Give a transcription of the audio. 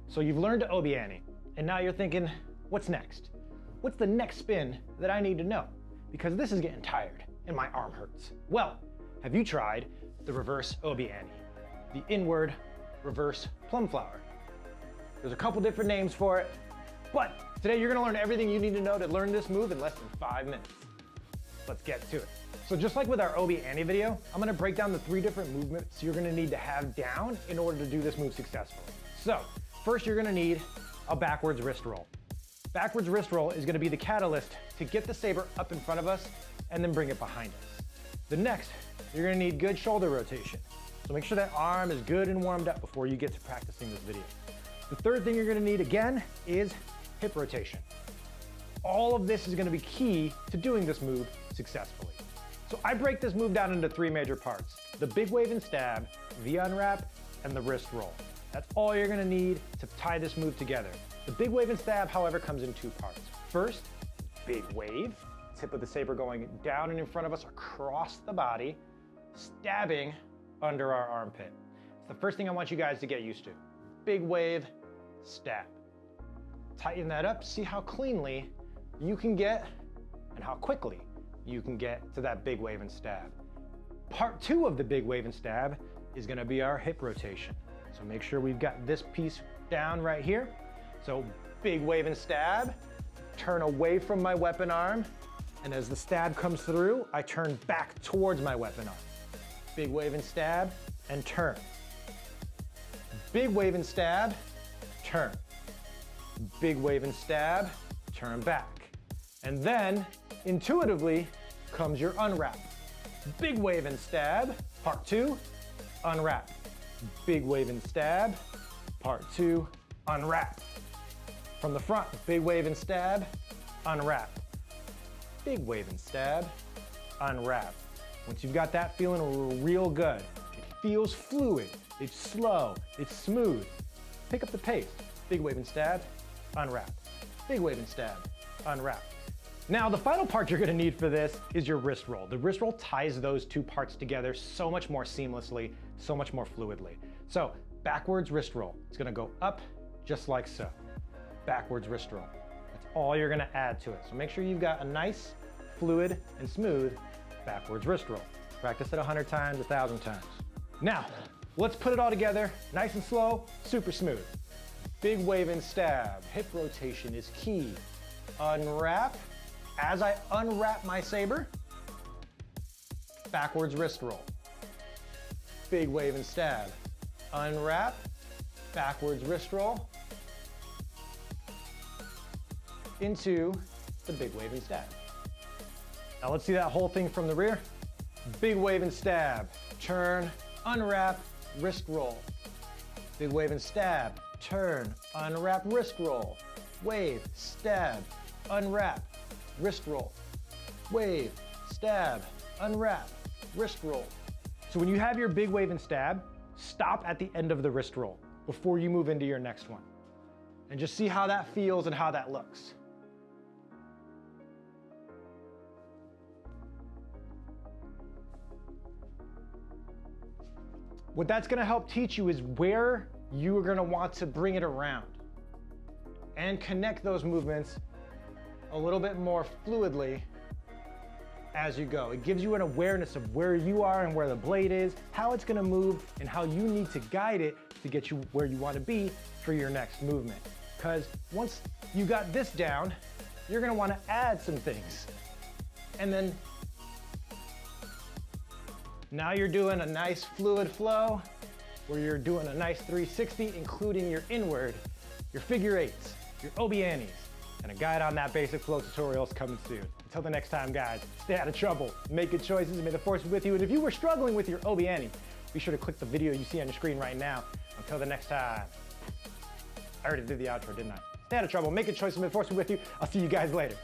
So you've learned to Obi Ani, and now you're thinking, what's next? What's the next spin that I need to know? Because this is getting tired and my arm hurts. Well, have you tried the Reverse Obi Ani, the inward reverse plum flower? There's a couple different names for it, but today you're gonna learn everything you need to know to learn this move in less than 5 minutes. Let's get to it. So just like with our Obi Ani video, I'm gonna break down the 3 different movements you're gonna need to have down in order to do this move successfully. So first you're gonna need a backwards wrist roll. Backwards wrist roll is gonna be the catalyst to get the saber up in front of us and then bring it behind us. The next, you're gonna need good shoulder rotation. So make sure that arm is good and warmed up before you get to practicing this video. The third thing you're gonna need again is hip rotation. All of this is gonna be key to doing this move successfully. So I break this move down into 3 major parts: the big wave and stab, the unwrap, and the wrist roll. That's all you're gonna need to tie this move together. The big wave and stab, however, comes in 2 parts. First, big wave, tip of the saber going down and in front of us across the body, stabbing under our armpit. It's the first thing I want you guys to get used to. Big wave, stab. Tighten that up, see how cleanly you can get and how quickly you can get to that big wave and stab. Part 2 of the big wave and stab is gonna be our hip rotation. So make sure we've got this piece down right here. So big wave and stab, turn away from my weapon arm, and as the stab comes through, I turn back towards my weapon arm. Big wave and stab, and turn. Big wave and stab, turn. Big wave and stab, turn back. And then, intuitively, comes your unwrap. Big wave and stab, part 2, unwrap. Big wave and stab, part 2, unwrap. From the front, big wave and stab, unwrap. Big wave and stab, unwrap. Once you've got that feeling real good, it feels fluid, it's slow, it's smooth, pick up the pace. Big wave and stab, unwrap. Big wave and stab, unwrap. Now, the final part you're gonna need for this is your wrist roll. The wrist roll ties those 2 parts together so much more seamlessly, so much more fluidly. So, backwards wrist roll. It's gonna go up just like so. Backwards wrist roll. That's all you're gonna add to it. So make sure you've got a nice, fluid, and smooth backwards wrist roll. Practice it 100 times, 1,000 times. Now, let's put it all together, nice and slow, super smooth. Big wave and stab. Hip rotation is key. Unwrap. As I unwrap my saber, backwards wrist roll. Big wave and stab. Unwrap, backwards wrist roll, into the big wave and stab. Now let's see that whole thing from the rear. Big wave and stab, turn, unwrap, wrist roll. Big wave and stab, turn, unwrap, wrist roll. Wave, stab, unwrap, wrist roll. Wave, stab, unwrap, wrist roll. So when you have your big wave and stab, stop at the end of the wrist roll before you move into your next one. And just see how that feels and how that looks. What that's gonna help teach you is where you are gonna want to bring it around and connect those movements a little bit more fluidly as you go. It gives you an awareness of where you are and where the blade is, how it's gonna move, and how you need to guide it to get you where you wanna be for your next movement. Because once you got this down, you're gonna wanna add some things. And then now you're doing a nice fluid flow where you're doing a nice 360, including your inward, your figure 8s, your Obi Anis, and a guide on that basic flow tutorial is coming soon. Until the next time, guys, stay out of trouble, make good choices, and may the force be with you. And if you were struggling with your Obi Ani, be sure to click the video you see on your screen right now. Until the next time. I already did the outro, didn't I? Stay out of trouble, make good choices, and may the force be with you. I'll see you guys later.